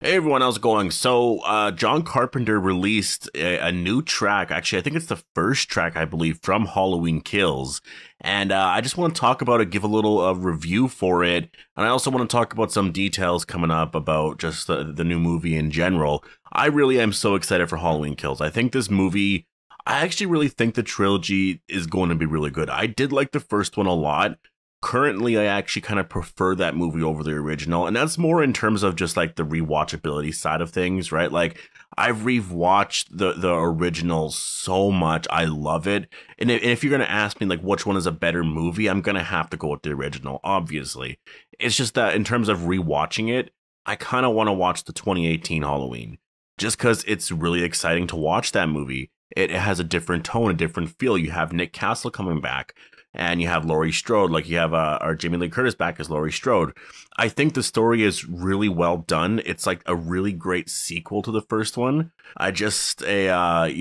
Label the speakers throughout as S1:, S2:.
S1: Hey everyone, how's it going? So, John Carpenter released a new track. Actually, I think it's the first track, I believe, from Halloween Kills. And I just want to talk about it, give a little review for it. And I also want to talk about some details coming up about just the new movie in general. I really am so excited for Halloween Kills. I think this movie, I actually really think the trilogy is going to be really good. I did like the first one a lot. Currently, I actually kind of prefer that movie over the original, and that's more in terms of just like the rewatchability side of things, right? Like I've rewatched the original so much, I love it. And if you're gonna ask me like which one is a better movie, I'm gonna have to go with the original. Obviously, it's just that in terms of rewatching it, I kind of want to watch the 2018 Halloween just because it's really exciting to watch that movie. It has a different tone, a different feel. You have Nick Castle coming back. And you have Laurie Strode, like you have our Jamie Lee Curtis back as Laurie Strode. I think the story is really well done. It's like a really great sequel to the first one. I just, I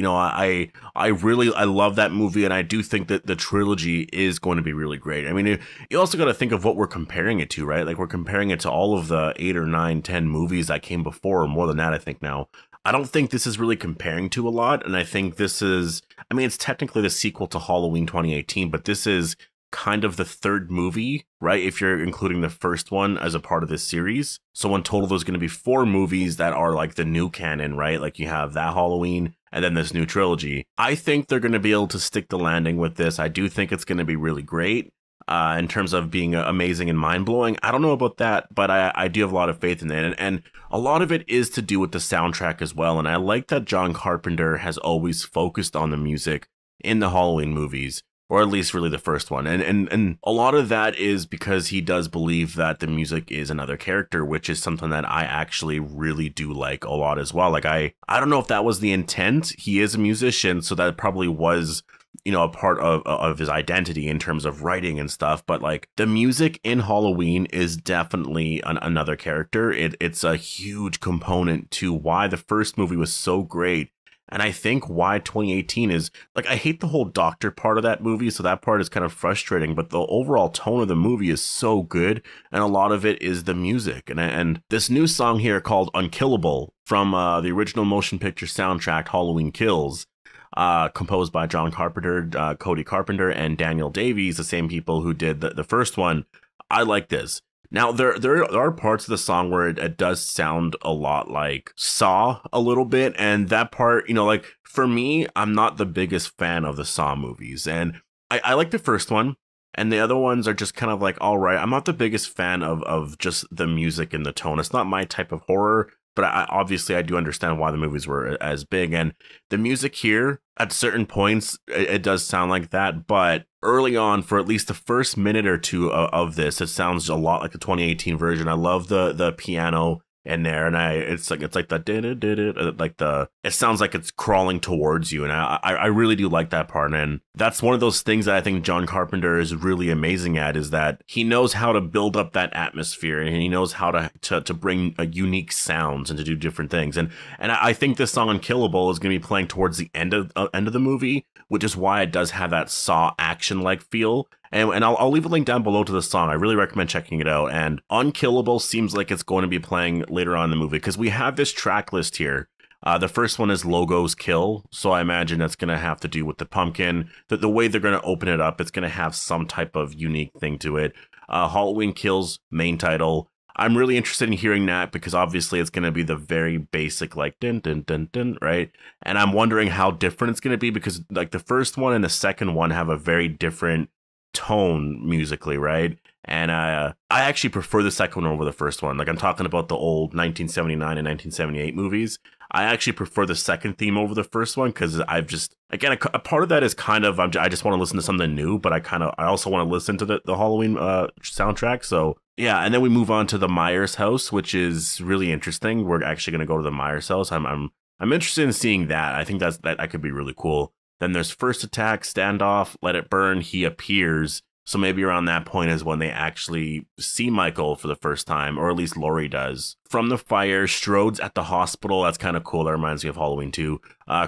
S1: really love that movie, and I do think that the trilogy is going to be really great. I mean, you also got to think of what we're comparing it to, right? Like we're comparing it to all of the 8 or 9, 10 movies that came before, or more than that, I think now. I don't think this is really comparing to a lot, and I think this is, I mean, it's technically the sequel to Halloween 2018, but this is kind of the third movie, right? If you're including the first one as a part of this series. So in total, there's going to be 4 movies that are like the new canon, right? Like you have that Halloween and then this new trilogy. I think they're going to be able to stick the landing with this. I do think it's going to be really great. In terms of being amazing and mind-blowing. I don't know about that, but I do have a lot of faith in it. And a lot of it is to do with the soundtrack as well. And I like that John Carpenter has always focused on the music in the Halloween movies, or at least really the first one. And a lot of that is because he does believe that the music is another character, which is something that I actually really do like a lot as well. Like I don't know if that was the intent. He is a musician, so that probably was, you know, a part of his identity in terms of writing and stuff. But like the music in Halloween is definitely another character. It's a huge component to why the first movie was so great. And I think why 2018 is, like, I hate the whole doctor part of that movie, so that part is kind of frustrating, but the overall tone of the movie is so good, and a lot of it is the music. And this new song here called Unkillable from the original motion picture soundtrack Halloween Kills, composed by John Carpenter, Cody Carpenter, and Daniel Davies, the same people who did the first one. I like this. Now, there are parts of the song where it does sound a lot like Saw a little bit, and that part, you know, like, for me, I'm not the biggest fan of the Saw movies, and I like the first one, and the other ones are just kind of like, all right. I'm not the biggest fan of just the music and the tone. It's not my type of horror, but obviously I do understand why the movies were as big. And the music here, at certain points, it does sound like that. But early on, for at least the first minute or two of this, it sounds a lot like the 2018 version. I love the piano in there, and it's like the like it sounds like it's crawling towards you, and I really do like that part. And that's one of those things that I think John Carpenter is really amazing at, is that he knows how to build up that atmosphere, and he knows how to bring unique sounds and to do different things. And I think this song Unkillable is going to be playing towards the end of the movie, which is why it does have that Saw action like feel. And I'll leave a link down below to the song. I really recommend checking it out. And Unkillable seems like it's going to be playing later on in the movie, because we have this track list here. The first one is Logos Kill, so I imagine that's going to have to do with the pumpkin. The way they're going to open it up, it's going to have some type of unique thing to it. Halloween Kills, main title. I'm really interested in hearing that, because obviously it's going to be the very basic, like, dun, dun, dun, dun, right? And I'm wondering how different it's going to be, because like the first one and the second one have a very different tone musically, right? And I actually prefer the second one over the first one. Like, I'm talking about the old 1979 and 1978 movies. I actually prefer the second theme over the first one, because I've just, again, a part of that is kind of, I just want to listen to something new, but I also want to listen to the Halloween soundtrack. So yeah, and then we move on to the Myers house, which is really interesting. We're actually going to go to the Myers house. I'm interested in seeing that. I think that could be really cool. Then there's First Attack, Standoff, Let It Burn, He Appears. So maybe around that point is when they actually see Michael for the first time, or at least Laurie does. From the Fire, Strode's at the hospital. That's kind of cool. That reminds me of Halloween too.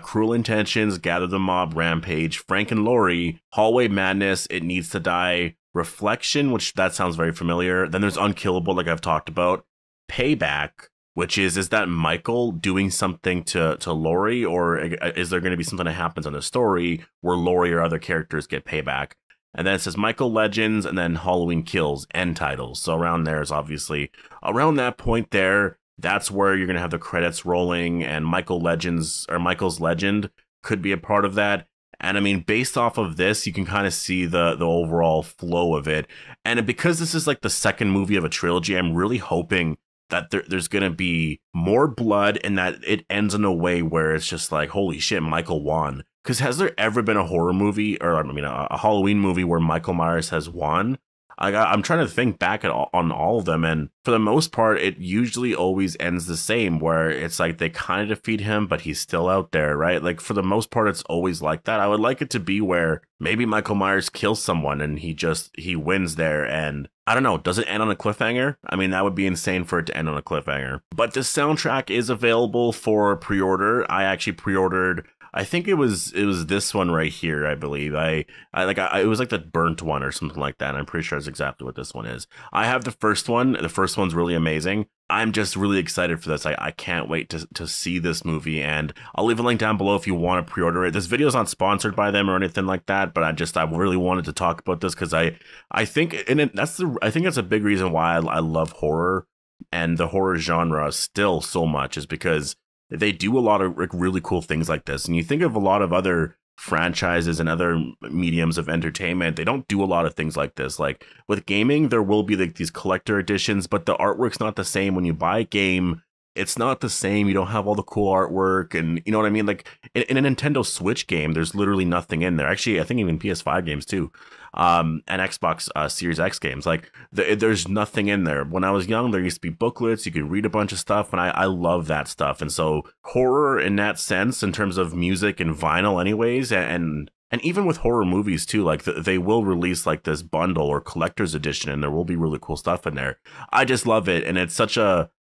S1: Cruel Intentions, Gather the Mob, Rampage, Frank and Laurie, Hallway Madness, It Needs to Die, Reflection, which that sounds very familiar. Then there's Unkillable, like I've talked about. Payback, which is that Michael doing something to Laurie, or is there going to be something that happens in the story where Laurie or other characters get payback? And then it says Michael Legends and then Halloween Kills end titles. So around there is obviously around that point there. That's where you're going to have the credits rolling, and Michael Legends or Michael's Legend could be a part of that. And I mean, based off of this, you can kind of see the overall flow of it. And because this is like the second movie of a trilogy, I'm really hoping that there's going to be more blood and that it ends in a way where it's just like, holy shit, Michael won. Because has there ever been a horror movie, or I mean, a Halloween movie where Michael Myers has won? I'm trying to think back on all of them, and for the most part, it usually always ends the same, where it's like they kind of defeat him, but he's still out there, right? Like, for the most part, it's always like that. I would like it to be where maybe Michael Myers kills someone and he wins there, and I don't know, does it end on a cliffhanger? I mean, that would be insane for it to end on a cliffhanger. But the soundtrack is available for pre-order. I actually pre-ordered, I think it was this one right here, I believe. It was like the burnt one or something like that. I'm pretty sure that's exactly what this one is. I have the first one. The first one's really amazing. I'm just really excited for this. I can't wait to see this movie, and I'll leave a link down below if you want to pre-order it. This video is not sponsored by them or anything like that, but I really wanted to talk about this because I think that's a big reason why I love horror and the horror genre still so much, is because they do a lot of really cool things like this. And you think of a lot of other franchises and other mediums of entertainment, they don't do a lot of things like this. Like with gaming, there will be like these collector editions, but the artwork's not the same. When you buy a game, it's not the same. You don't have all the cool artwork, and you know what I mean? Like in a Nintendo Switch game, there's literally nothing in there. Actually, I think even PS5 games too, and Xbox Series X games. Like there's nothing in there. When I was young, there used to be booklets. You could read a bunch of stuff, and I love that stuff. And so horror in that sense, in terms of music and vinyl anyways, and even with horror movies too, like they will release like this bundle or collector's edition, and there will be really cool stuff in there. I just love it, and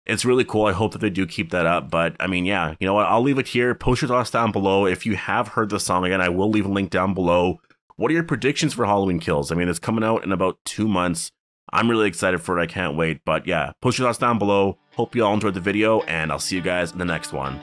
S1: it's really cool. I hope that they do keep that up. But I mean, yeah, you know what? I'll leave it here. Post your thoughts down below. If you have heard the song, again, I will leave a link down below. What are your predictions for Halloween Kills? I mean, it's coming out in about 2 months. I'm really excited for it. I can't wait. But yeah, post your thoughts down below. Hope you all enjoyed the video, and I'll see you guys in the next one.